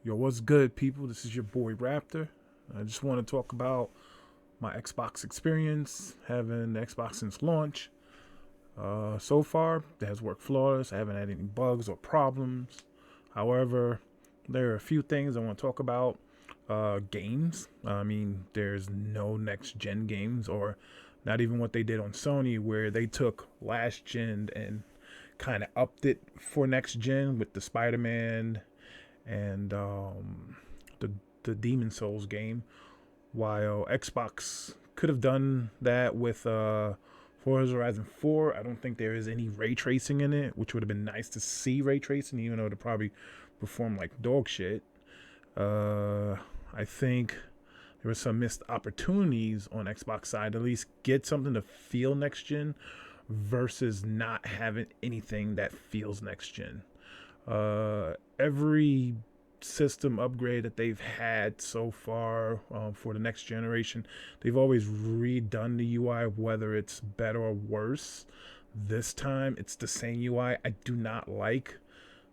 Yo, what's good, people? This is your boy Raptor. I just want to talk about my Xbox experience, having the Xbox since launch. So far, it has worked flawless. I haven't had any bugs or problems. However, there are a few things I want to talk about. Games. I mean, there's no next gen games, or not even what they did on Sony, where they took last gen and kind of upped it for next gen with the Spider Man and the the Demon Souls game. While Xbox could have done that with Forza Horizon 4, I don't think there is any ray tracing in it, which would have been nice to see ray tracing, even though it probably perform like dog shit. Uh, I think there were some missed opportunities on Xbox side to at least get something to feel next gen versus not having anything that feels next gen. Every system upgrade that they've had so far for the next generation, they've always redone the UI, whether it's better or worse. This time, it's the same UI. I do not like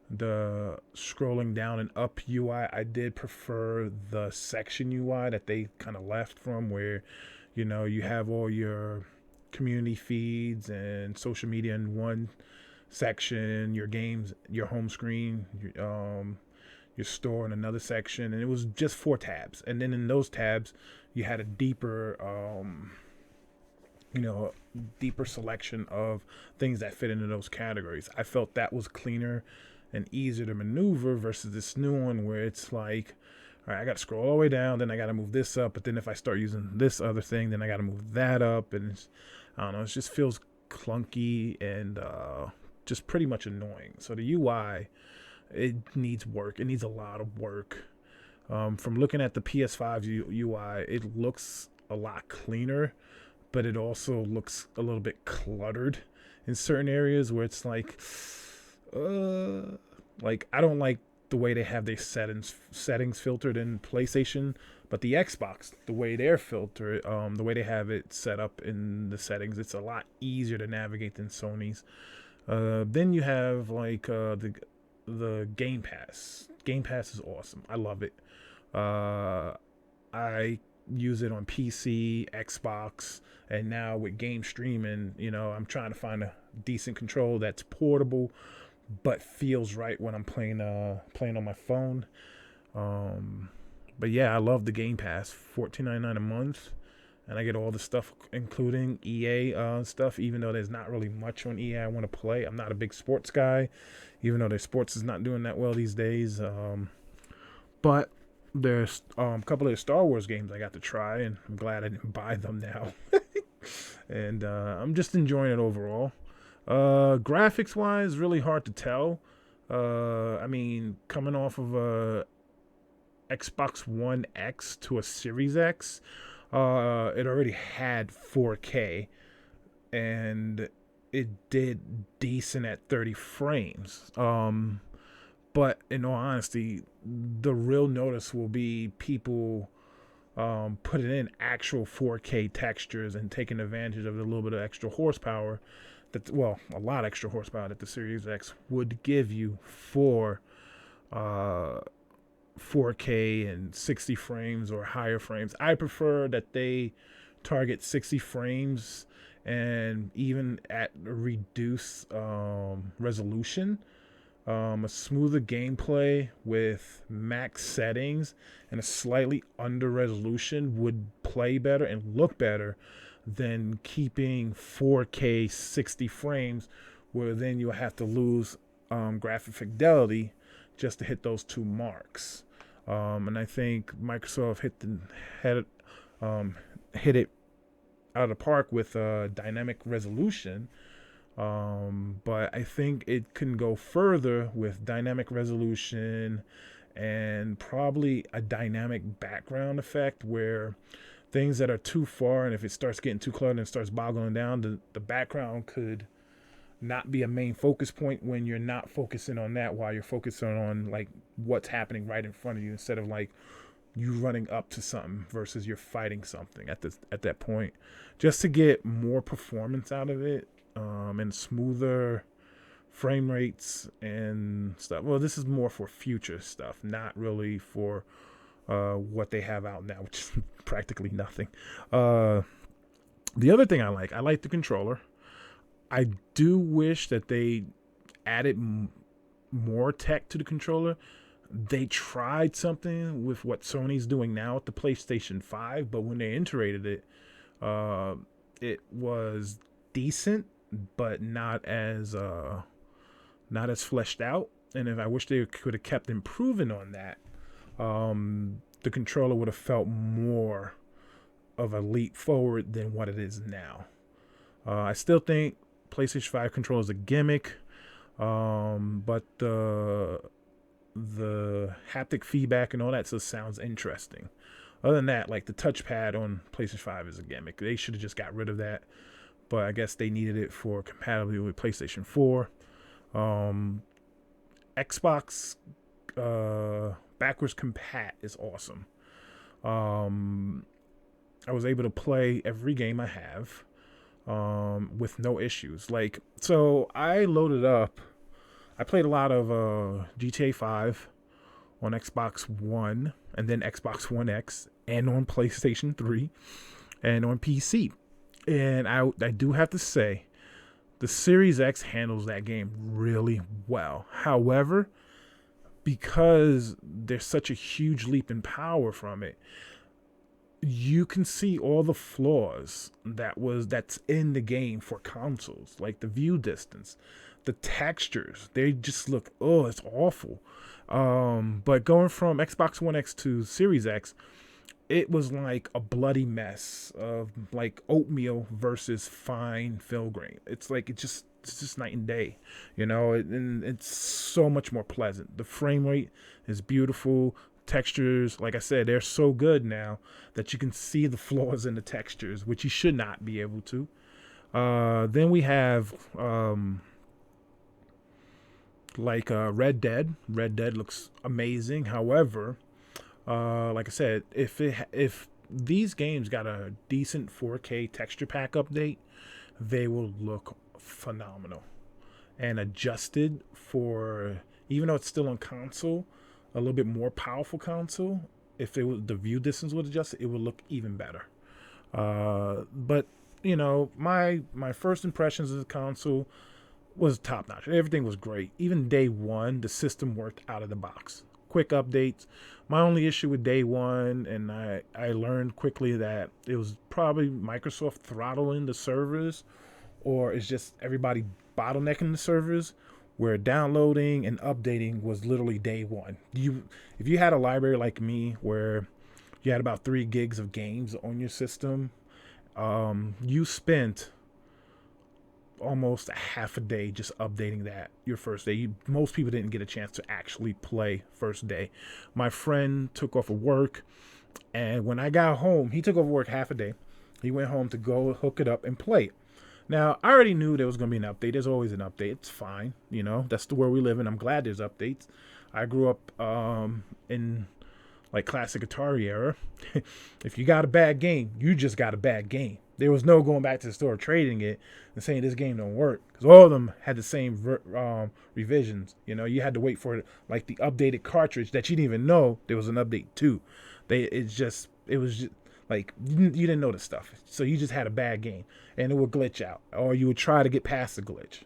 the scrolling down and up UI. I did prefer the section UI that they kind of left from, where you have all your community feeds and social media in one section, your games, your home screen, your store in another section, and it was just four tabs. And then in those tabs, you had a you know, deeper selection of things that fit into those categories. I felt that was cleaner and easier to maneuver versus this new one where it's like, all right, I got to scroll all the way down, then I got to move this up, but then if I start using this other thing, then I got to move that up, and I don't know, it just feels clunky and just pretty much annoying. So the UI, it needs work. It needs a lot of work. From looking at the PS5 UI, it looks a lot cleaner, but it also looks a little bit cluttered in certain areas where it's uh, like I don't like the way they have their settings filtered in PlayStation, but the Xbox, the way they're filtered, the way they have it set up in the settings, it's a lot easier to navigate than Sony's. Then you have like the Game Pass. Game Pass is awesome. I love it. Uh, I use it on PC, Xbox, and now with game streaming, I'm trying to find a decent control that's portable but feels right when I'm playing on my phone. Um, but yeah, I love the Game Pass. $14.99 a month, and I get all the stuff, including EA stuff. Even though there's not really much on EA I want to play, I'm not a big sports guy. Even though their sports is not doing that well these days. But there's a couple of Star Wars games I got to try, and I'm glad I didn't buy them now. And I'm just enjoying it overall. Graphics wise, really hard to tell. I mean, coming off of a Xbox One X to a Series X, it already had 4K, and it did decent at 30 frames. But in all honesty, the real notice will be people putting in actual 4K textures and taking advantage of the little bit of extra horsepower a lot extra horsepower that the Series X would give you for uh, 4K and 60 frames or higher frames. I prefer that they target 60 frames and even at a reduced resolution. A smoother gameplay with max settings and a slightly under resolution would play better and look better than keeping 4K 60 frames, where then you'll have to lose graphic fidelity just to hit those two marks. And I think Microsoft had hit it out of the park with dynamic resolution. But I think it can go further with dynamic resolution and probably a dynamic background effect where things that are too far, and if it starts getting too cluttered and starts boggling down, the background could not be a main focus point when you're not focusing on that, while you're focusing on like what's happening right in front of you, instead of like you running up to something versus you're fighting something at that point, just to get more performance out of it, and smoother frame rates and stuff. Well, this is more for future stuff, not really for what they have out now, which is practically nothing. The other thing I like the controller. I do wish that they added more tech to the controller. They tried something with what Sony's doing now with the PlayStation 5, but when they iterated it, it was decent, but not as fleshed out. And if I wish they could have kept improving on that, the controller would have felt more of a leap forward than what it is now. I still think PlayStation 5 controller is a gimmick, but the haptic feedback and all that still sounds interesting. Other than that, like the touchpad on PlayStation 5 is a gimmick. They should have just got rid of that, but I guess they needed it for compatibility with PlayStation 4. Xbox backwards compat is awesome. I was able to play every game I have with no issues. Like, so I loaded up. I played a lot of GTA 5 on Xbox One and then Xbox One X and on PlayStation 3 and on PC. And I do have to say, the Series X handles that game really well. However, because there's such a huge leap in power from it, you can see all the flaws that's in the game for consoles, like the view distance, the textures. They just look, it's awful. But going from Xbox One X to Series X, it was like a bloody mess of like oatmeal versus fine fill grain. It's like it's just night and day, and it's so much more pleasant. The frame rate is beautiful. Textures, like I said, they're so good now that you can see the flaws in the textures, which you should not be able to. Then we have Red Dead. Red Dead looks amazing. However, like I said, if these games got a decent 4K texture pack update, they will look phenomenal. And adjusted for, even though it's still on console, a little bit more powerful console, if the view distance would adjust, it would look even better. But my first impressions of the console was top notch. Everything was great. Even day one, the system worked out of the box. Quick updates. My only issue with day one, and I learned quickly that it was probably Microsoft throttling the servers, or it's just everybody bottlenecking the servers, where downloading and updating was literally day one. If you had a library like me where you had about 3 gigs of games on your system, you spent almost a half a day just updating that your first day. Most people didn't get a chance to actually play first day. My friend took off of work, and when I got home, he took off work half a day. He went home to go hook it up and play it. Now, I already knew there was going to be an update. There's always an update. It's fine. That's the world we live in. I'm glad there's updates. I grew up in like classic Atari era. If you got a bad game, you just got a bad game. There was no going back to the store trading it and saying this game don't work, because all of them had the same revisions. You had to wait for like the updated cartridge that you didn't even know there was an update to. It was just like you didn't know this stuff, so you just had a bad game and it would glitch out, or you would try to get past the glitch.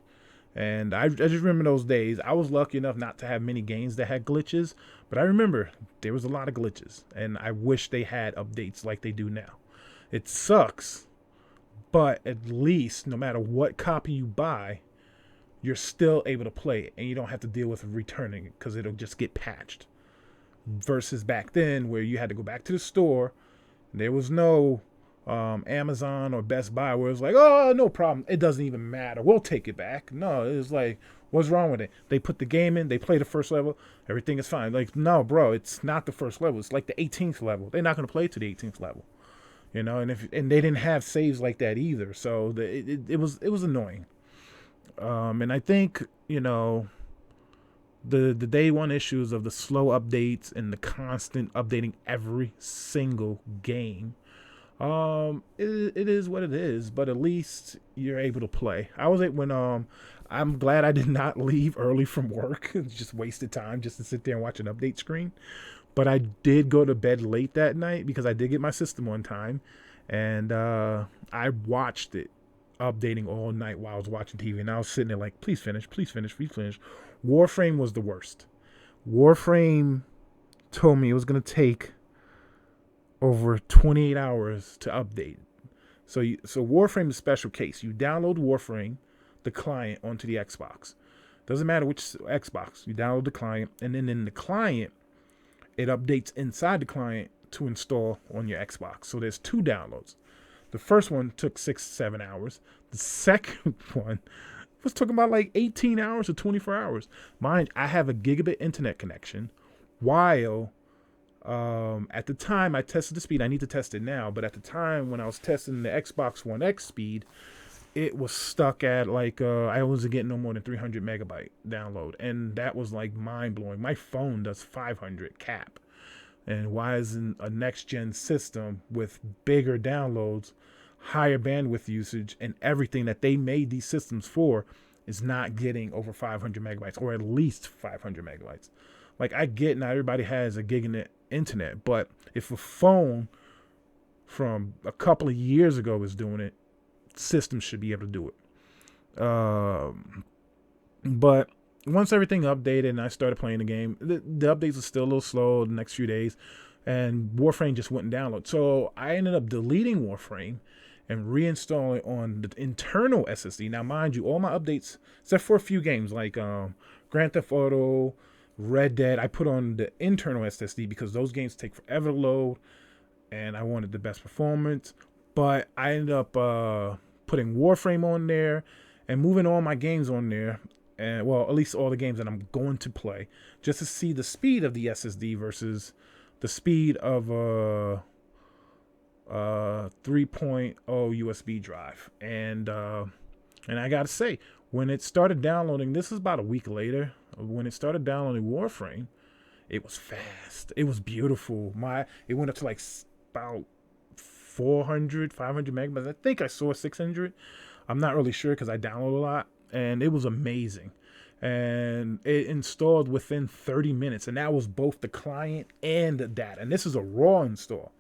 And I just remember those days. I was lucky enough not to have many games that had glitches, but I remember there was a lot of glitches, and I wish they had updates like they do now. It sucks, but at least no matter what copy you buy, you're still able to play it, and you don't have to deal with returning it because it'll just get patched. Versus back then where you had to go back to the store. There was no Amazon or Best Buy where it was like, oh, no problem. It doesn't even matter. We'll take it back. No, it was like, what's wrong with it? They put the game in. They play the first level. Everything is fine. Like, no, bro, it's not the first level. It's like the 18th level. They're not going to play to the 18th level. And they didn't have saves like that either. So it was annoying. And I think, the day one issues of the slow updates and the constant updating every single game, it is what it is, but at least you're able to play. I was when I'm glad I did not leave early from work. It's just wasted time just to sit there and watch an update screen. But I did go to bed late that night because I did get my system on time, and I watched it updating all night while I was watching TV. And I was sitting there like, please finish, please finish, please finish. Warframe was the worst. Warframe told me it was going to take over 28 hours to update. So Warframe is a special case. You download Warframe, the client, onto the Xbox. Doesn't matter which Xbox. You download the client, and then in the client, it updates inside the client to install on your Xbox. So there's 2 downloads. The first one took 6-7 hours. The second one was talking about like 18 hours or 24 hours. Mind, I have a gigabit internet connection. While at the time I tested the speed, I need to test it now, but at the time when I was testing the Xbox One X speed, it was stuck at like I wasn't getting no more than 300 megabyte download, and that was like mind blowing. My phone does 500 cap, and why isn't a next gen system with bigger downloads, higher bandwidth usage, and everything that they made these systems for is not getting over 500 megabytes, or at least 500 megabytes? Like, I get not everybody has a gig internet, but if a phone from a couple of years ago is doing it, systems should be able to do it. But once everything updated and I started playing the game, the updates are still a little slow the next few days, and Warframe just wouldn't download. So I ended up deleting Warframe and reinstalling on the internal SSD. Now, mind you, all my updates, except for a few games like Grand Theft Auto, Red Dead, I put on the internal SSD because those games take forever to load, and I wanted the best performance. But I ended up putting Warframe on there and moving all my games on there, and well, at least all the games that I'm going to play, just to see the speed of the SSD versus the speed of a 3.0 USB drive. And I gotta say, when it started downloading, this is about a week later, when it started downloading Warframe, it was fast. It was beautiful. It went up to like about 400, 500 megabytes. I think I saw 600. I'm not really sure because I download a lot, and it was amazing. And it installed within 30 minutes, and that was both the client and the data. And this is a raw install,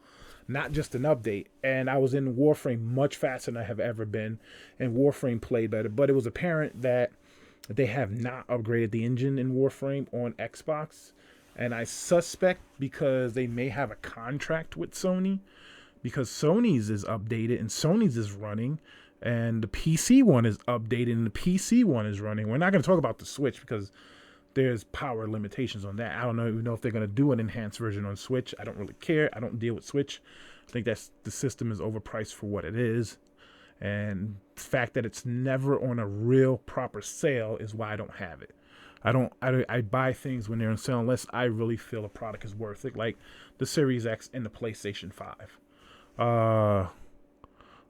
not just an update. And I was in Warframe much faster than I have ever been, and Warframe played better. But it was apparent that they have not upgraded the engine in Warframe on Xbox, and I suspect because they may have a contract with Sony, because Sony's is updated and Sony's is running, and the PC one is updated and the PC one is running. We're not going to talk about the Switch because there's power limitations on that. I don't even know if they're going to do an enhanced version on Switch. I don't really care. I don't deal with Switch. I think the system is overpriced for what it is. And the fact that it's never on a real proper sale is why I don't have it. I buy things when they're on sale unless I really feel a product is worth it, like the Series X and the PlayStation 5.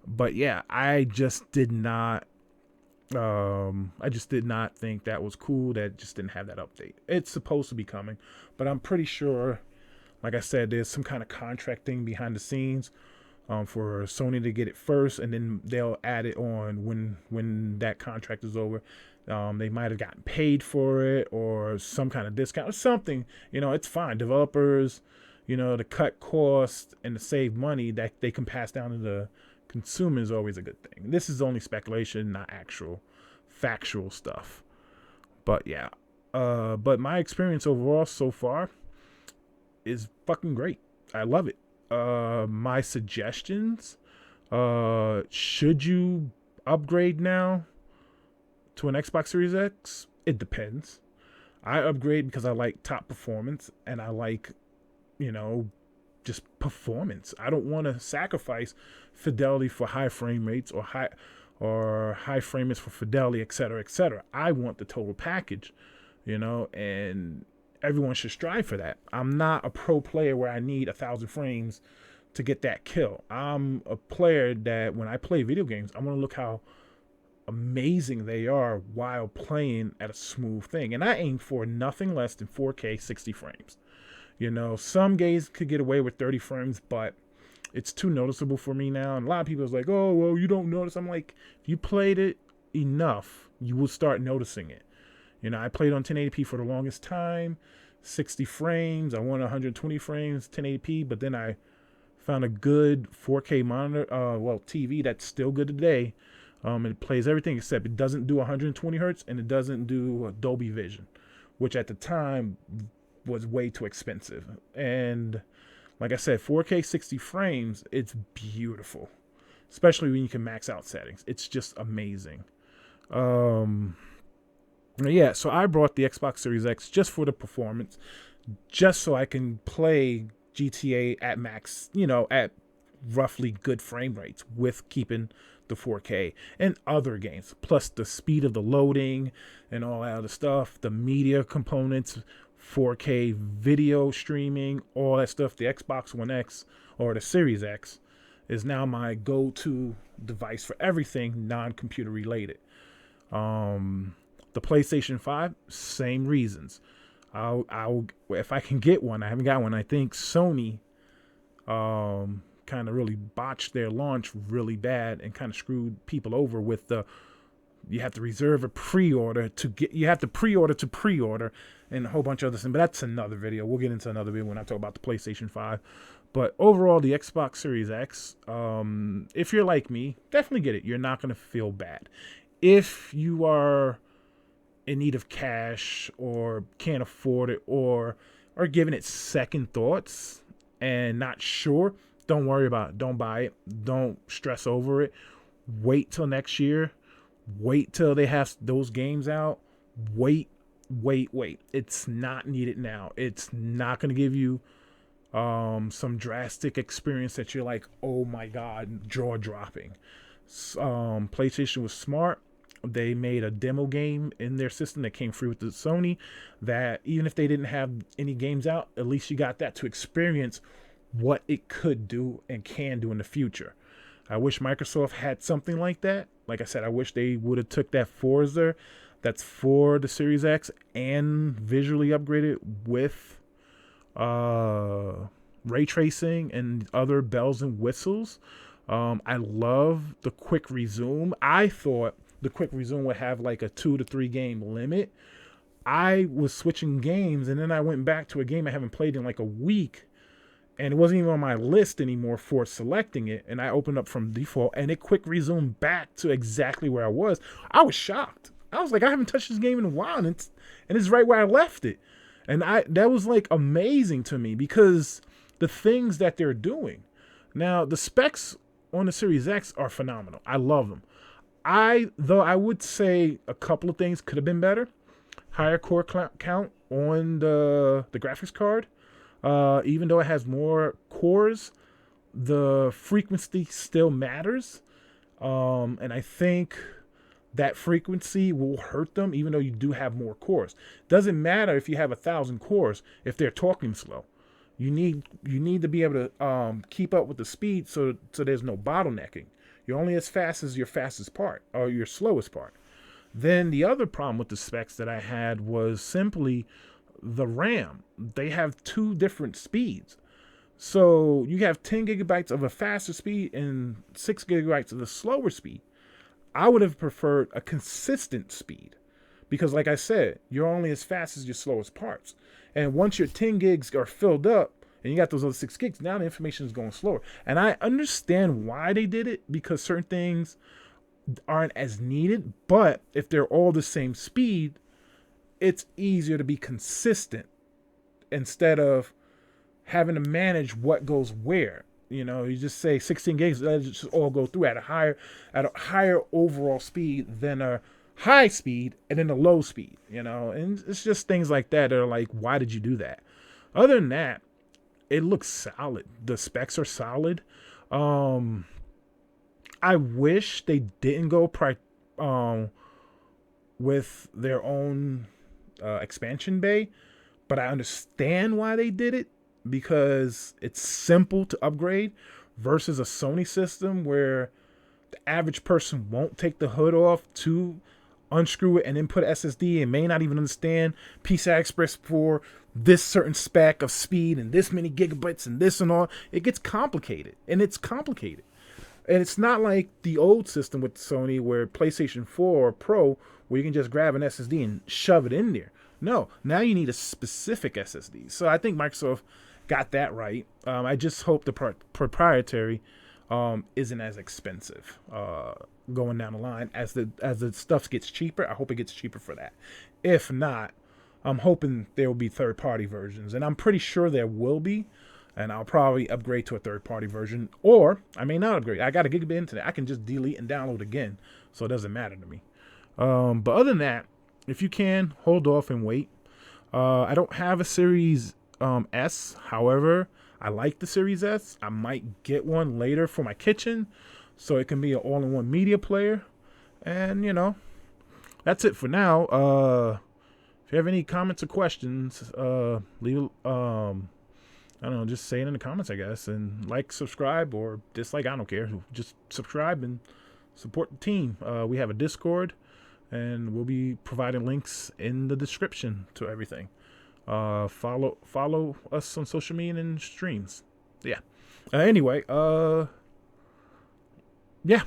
But yeah, I just did not think that was cool. That just didn't have that update. It's supposed to be coming, but I'm pretty sure, like I said, there's some kind of contract thing behind the scenes for Sony to get it first, and then they'll add it on when that contract is over. They might have gotten paid for it or some kind of discount or something. It's fine. Developers, to cut costs and to save money that they can pass down to the consumer is always a good thing. This is only speculation, not actual factual stuff. But yeah, but my experience overall so far is fucking great. I love it. My suggestions, should you upgrade now to an Xbox Series X? It depends. I upgrade because I like top performance and I like, just performance. I don't want to sacrifice fidelity for high frame rates or high frame rates for fidelity, etc., etc. I want the total package, and everyone should strive for that. I'm not a pro player where I need 1,000 frames to get that kill. I'm a player that when I play video games, I want to look how amazing they are while playing at a smooth thing. And I aim for nothing less than 4K 60 frames. Some games could get away with 30 frames, but it's too noticeable for me now. And a lot of people is like, oh, well, you don't notice. I'm like, if you played it enough, you will start noticing it. I played on 1080p for the longest time, 60 frames. I wanted 120 frames, 1080p, but then I found a good 4K monitor, TV that's still good today. It plays everything except it doesn't do 120 hertz and it doesn't do Dolby Vision, which at the time was way too expensive. And like I said, 4K 60 frames, it's beautiful, especially when you can max out settings. It's just amazing. Yeah, so I brought the Xbox Series X just for the performance, just so I can play GTA at max, at roughly good frame rates with keeping the 4K and other games, plus the speed of the loading and all that other stuff, the media components, 4K video streaming, all that stuff. The Xbox One X or the Series X is now my go-to device for everything non-computer related. The PlayStation 5, same reasons. I'll if I can get one. I haven't got one. I think Sony kind of really botched their launch really bad and kind of screwed people over with you have to reserve a pre-order to get, you have to pre-order and a whole bunch of other things. But that's another video. We'll get into another video when I talk about the PlayStation 5. But overall, the Xbox Series X, if you're like me, definitely get it. You're not going to feel bad. If you are in need of cash or can't afford it or are giving it second thoughts and not sure, don't worry about it. Don't buy it. Don't stress over it. Wait till next year. Wait till they have those games out. Wait. It's not needed now. It's not going to give you some drastic experience that you're like, oh my God, jaw dropping. PlayStation was smart. They made a demo game in their system that came free with the Sony, that even if they didn't have any games out, at least you got that to experience what it could do and can do in the future. I wish Microsoft had something like that. Like I said, I wish they would have took that Forza that's for the Series X and visually upgraded with ray tracing and other bells and whistles. I love the quick resume. I thought the quick resume would have like a 2 to 3 game limit. I was switching games and then I went back to a game I haven't played in like a week and it wasn't even on my list anymore for selecting it. And I opened up from default and it quick resumed back to exactly where I was. I was shocked. I was like, I haven't touched this game in a while and it's right where I left it. And that was like amazing to me because the things that they're doing. Now, the specs on the Series X are phenomenal. I love them. Though I would say a couple of things could have been better. Higher core count on the graphics card. Even though it has more cores, the frequency still matters. And I think that frequency will hurt them even though you do have more cores. Doesn't matter if you have 1,000 cores if they're talking slow. You need to be able to keep up with the speed so there's no bottlenecking. You're only as fast as your fastest part or your slowest part. Then the other problem with the specs that I had was simply the RAM. They have 2 different speeds. So you have 10 gigabytes of a faster speed and 6 gigabytes of a slower speed. I would have preferred a consistent speed because like I said, you're only as fast as your slowest parts. And once your 10 gigs are filled up, and you got those other 6 gigs, now the information is going slower. And I understand why they did it, because certain things aren't as needed. But if they're all the same speed, it's easier to be consistent instead of having to manage what goes where. You just say 16 gigs, let it just all go through at a higher overall speed than a high speed and then a low speed, And it's just things like that are like, why did you do that? Other than that, it looks solid. The specs are solid. I wish they didn't go with their own expansion bay, but I understand why they did it because it's simple to upgrade versus a Sony system where the average person won't take the hood off to unscrew it and then put SSD and may not even understand PCI Express for this certain spec of speed and this many gigabytes and this and all. It gets complicated, and it's complicated. And it's not like the old system with Sony where PlayStation 4 Pro where you can just grab an SSD and shove it in there. No, now you need a specific SSD. So I think Microsoft got that right. I just hope the proprietary isn't as expensive going down the line as the stuff gets cheaper. I hope it gets cheaper for that. If not, I'm hoping there will be third-party versions, and I'm pretty sure there will be. And I'll probably upgrade to a third-party version, or I may not upgrade. I got a gigabit internet. I can just delete and download again, so it doesn't matter to me. But other than that, if you can, hold off and wait. I don't have a Series S. However, I like the Series S. I might get one later for my kitchen, so it can be an all-in-one media player. And, that's it for now. If you have any comments or questions, leave I don't know, just say it in the comments, I guess. And like, subscribe, or dislike, I don't care. Just subscribe and support the team. We have a Discord, and we'll be providing links in the description to everything. Follow us on social media and streams. Yeah. Anyway, yeah,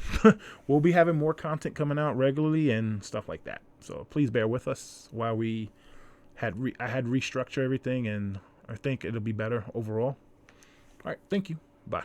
we'll be having more content coming out regularly and stuff like that. So please bear with us while I had restructure everything, and I think it'll be better overall. All right, thank you. Bye.